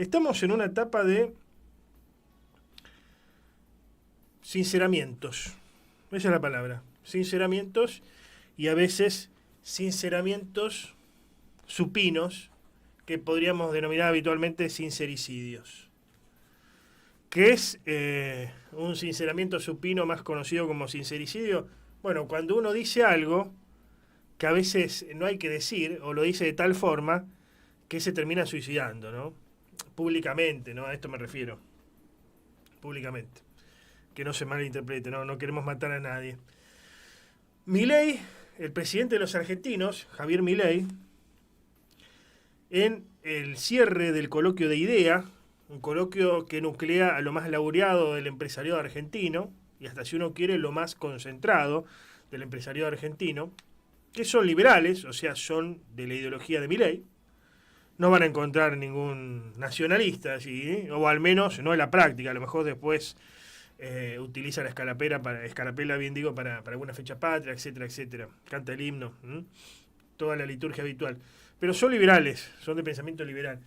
Estamos en una etapa de sinceramientos. Esa es la palabra. Sinceramientos y a veces sinceramientos supinos que podríamos denominar habitualmente sincericidios. ¿Qué es un sinceramiento supino más conocido como sincericidio? Bueno, cuando uno dice algo que a veces no hay que decir o lo dice de tal forma que se termina suicidando, ¿no? Públicamente, ¿no? A esto me refiero. Públicamente. Que no se malinterprete, ¿no? No queremos matar a nadie. Milei, el presidente de los argentinos, Javier Milei, en el cierre del coloquio de IDEA, un coloquio que nuclea a lo más laureado del empresariado argentino, y hasta si uno quiere lo más concentrado del empresariado argentino, que son liberales, o sea, son de la ideología de Milei. No van a encontrar ningún nacionalista allí, ¿eh? O al menos no en la práctica, a lo mejor después utiliza la escarapela, bien digo, para alguna fecha patria, etcétera, etcétera. Canta el himno, toda la liturgia habitual. Pero son liberales, son de pensamiento liberal.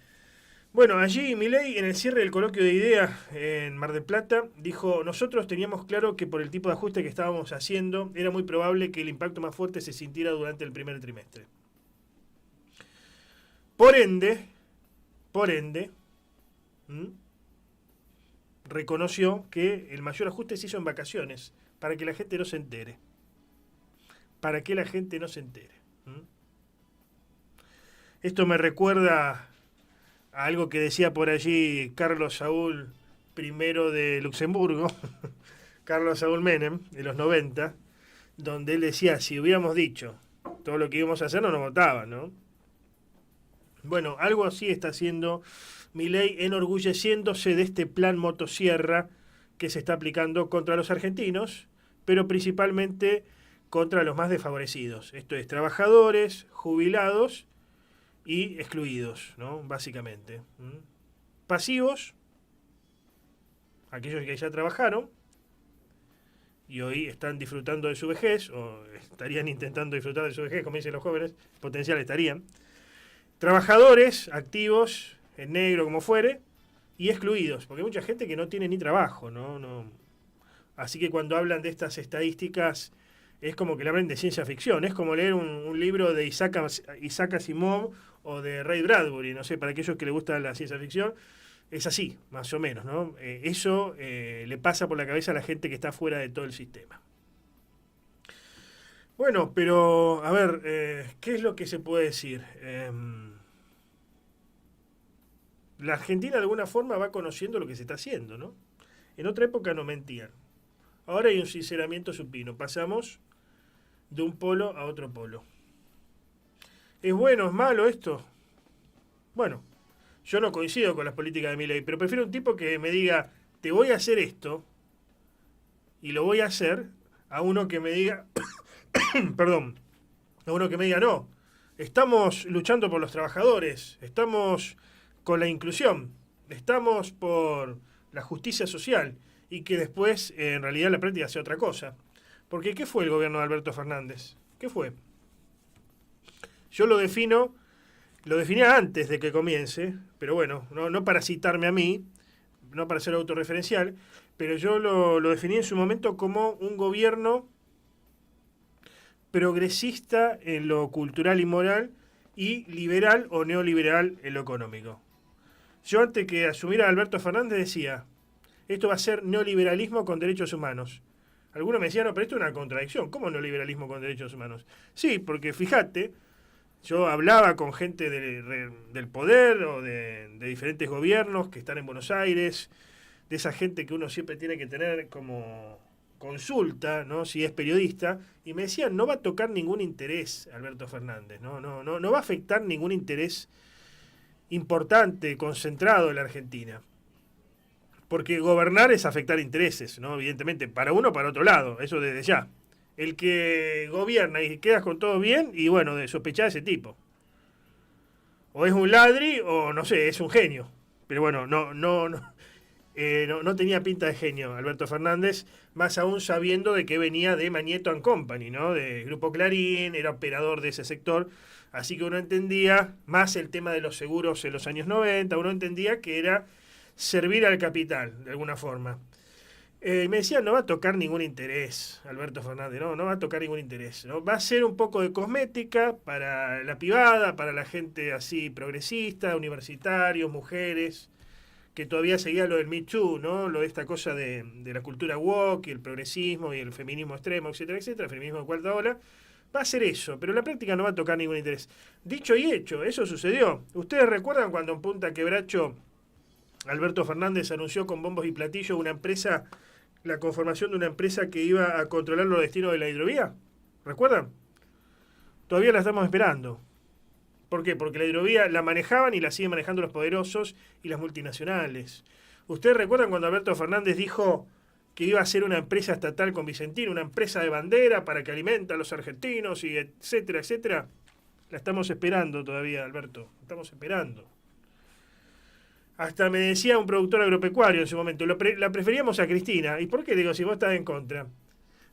Bueno, allí Milei, en el cierre del coloquio de IDEA en Mar del Plata, dijo: nosotros teníamos claro que por el tipo de ajuste que estábamos haciendo, era muy probable que el impacto más fuerte se sintiera durante el primer trimestre. Por ende, reconoció que el mayor ajuste se hizo en vacaciones, para que la gente no se entere. Para que la gente no se entere. Esto me recuerda a algo que decía por allí Carlos Saúl I de Luxemburgo, Carlos Saúl Menem, de los 90, donde él decía: si hubiéramos dicho todo lo que íbamos a hacer, no nos votaban, ¿no? Bueno, algo así está haciendo Milei, enorgulleciéndose de este plan motosierra que se está aplicando contra los argentinos, pero principalmente contra los más desfavorecidos. Esto es, trabajadores, jubilados y excluidos, ¿no? Básicamente. Pasivos, aquellos que ya trabajaron y hoy están disfrutando de su vejez, o estarían intentando disfrutar de su vejez, como dicen los jóvenes, potencial estarían. Trabajadores activos, en negro como fuere, y excluidos, porque hay mucha gente que no tiene ni trabajo, ¿no? Así que cuando hablan de estas estadísticas es como que le hablan de ciencia ficción, es como leer un libro de Isaac Asimov o de Ray Bradbury, no sé, para aquellos que les gusta la ciencia ficción, es así, más o menos, ¿no? Eso le pasa por la cabeza a la gente que está fuera de todo el sistema. Bueno, pero a ver, ¿qué es lo que se puede decir? La Argentina de alguna forma va conociendo lo que se está haciendo, ¿no? En otra época no mentían. Ahora hay un sinceramiento supino. Pasamos de un polo a otro polo. ¿Es bueno, es malo esto? Bueno, yo no coincido con las políticas de Milei, pero prefiero un tipo que me diga: te voy a hacer esto y lo voy a hacer, a uno que me diga perdón, a uno que me diga: no, estamos luchando por los trabajadores, estamos con la inclusión, estamos por la justicia social, y que después en realidad la práctica sea otra cosa. Porque ¿qué fue el gobierno de Alberto Fernández? ¿Qué fue? Yo lo definía antes de que comience, pero bueno, no para citarme a mí, no para ser autorreferencial, pero yo lo definí en su momento como un gobierno progresista en lo cultural y moral y liberal o neoliberal en lo económico. Yo antes que asumiera Alberto Fernández decía: esto va a ser neoliberalismo con derechos humanos. Algunos me decían: no, pero esto es una contradicción. ¿Cómo neoliberalismo con derechos humanos? Sí, porque fíjate, yo hablaba con gente del poder o de diferentes gobiernos que están en Buenos Aires, de esa gente que uno siempre tiene que tener como consulta, ¿no? Si es periodista, y me decían: no va a tocar ningún interés Alberto Fernández, no va a afectar ningún interés importante, concentrado en la Argentina. Porque gobernar es afectar intereses, ¿no? Evidentemente, para uno o para otro lado, eso desde ya. El que gobierna y quedas con todo bien, y bueno, de sospechar a ese tipo. O es un ladri, o no sé, es un genio. Pero bueno, no tenía pinta de genio Alberto Fernández, más aún sabiendo de que venía de Magneto and Company, ¿no? De Grupo Clarín, era operador de ese sector. Así que uno entendía, más el tema de los seguros en los años 90, uno entendía que era servir al capital, de alguna forma. Me decían, no va a tocar ningún interés, Alberto Fernández, no va a tocar ningún interés. ¿No? Va a ser un poco de cosmética para la privada, para la gente así progresista, universitarios, mujeres, que todavía seguía lo del Me Too, ¿no? Lo de esta cosa de la cultura woke y el progresismo y el feminismo extremo, etcétera, etcétera, el feminismo de cuarta ola. Va a ser eso, pero en la práctica no va a tocar ningún interés. Dicho y hecho, eso sucedió. ¿Ustedes recuerdan cuando en Punta Quebracho Alberto Fernández anunció con bombos y platillos una empresa, la conformación de una empresa que iba a controlar los destinos de la hidrovía? ¿Recuerdan? Todavía la estamos esperando. ¿Por qué? Porque la hidrovía la manejaban y la siguen manejando los poderosos y las multinacionales. ¿Ustedes recuerdan cuando Alberto Fernández dijo que iba a ser una empresa estatal con Vicentino, una empresa de bandera para que alimenta a los argentinos y etcétera, etcétera? La estamos esperando todavía, Alberto. La estamos esperando. Hasta me decía un productor agropecuario en su momento, la preferíamos a Cristina. ¿Y por qué? Digo, si vos estás en contra.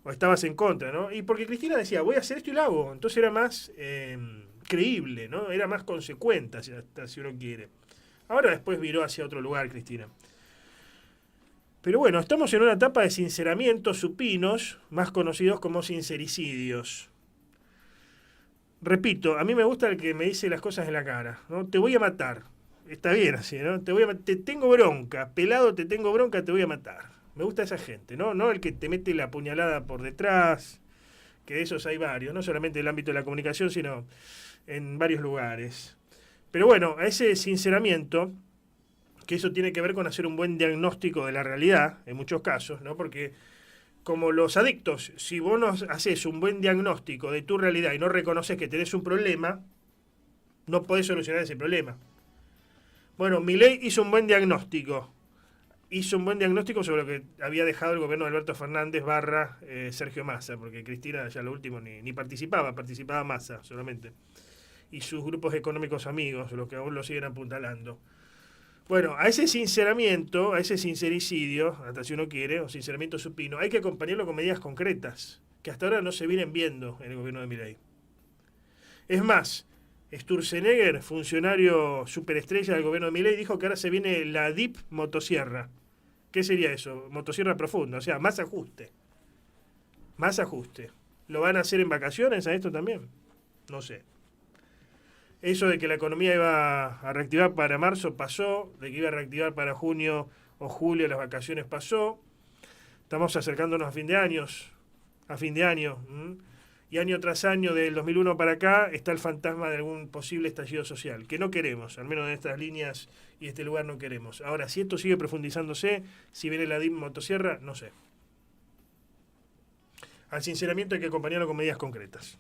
O estabas en contra, ¿no? Y porque Cristina decía, voy a hacer esto y lo hago. Entonces era más creíble, ¿no? Era más consecuente, hasta si uno quiere. Ahora después viró hacia otro lugar, Cristina. Pero bueno, estamos en una etapa de sinceramientos supinos, más conocidos como sincericidios. Repito, a mí me gusta el que me dice las cosas en la cara, ¿no? Te voy a matar. Está bien así, ¿no? Te tengo bronca, pelado, te tengo bronca, te voy a matar. Me gusta esa gente, ¿no? No el que te mete la puñalada por detrás, que de esos hay varios, no solamente en el ámbito de la comunicación, sino en varios lugares. Pero bueno, a ese sinceramiento, que eso tiene que ver con hacer un buen diagnóstico de la realidad, en muchos casos, ¿no? Porque como los adictos, si vos no haces un buen diagnóstico de tu realidad y no reconoces que tenés un problema, no podés solucionar ese problema. Bueno, Milei hizo un buen diagnóstico. Hizo un buen diagnóstico sobre lo que había dejado el gobierno de Alberto Fernández barra Sergio Massa, porque Cristina ya lo último ni participaba Massa solamente. Y sus grupos económicos amigos, los que aún lo siguen apuntalando. Bueno, a ese sinceramiento, a ese sincericidio, hasta si uno quiere, o sinceramiento supino, hay que acompañarlo con medidas concretas, que hasta ahora no se vienen viendo en el gobierno de Milei. Es más, Sturzenegger, funcionario superestrella del gobierno de Milei, dijo que ahora se viene la DIP motosierra. ¿Qué sería eso? Motosierra profunda, o sea, más ajuste. Más ajuste. ¿Lo van a hacer en vacaciones a esto también? No sé. Eso de que la economía iba a reactivar para marzo pasó, de que iba a reactivar para junio o julio las vacaciones pasó. Estamos acercándonos a fin de años, a fin de año. Y año tras año, del 2001 para acá, está el fantasma de algún posible estallido social, que no queremos, al menos en estas líneas y este lugar no queremos. Ahora, si esto sigue profundizándose, si viene la DIP motosierra, no sé. Al sinceramiento hay que acompañarlo con medidas concretas.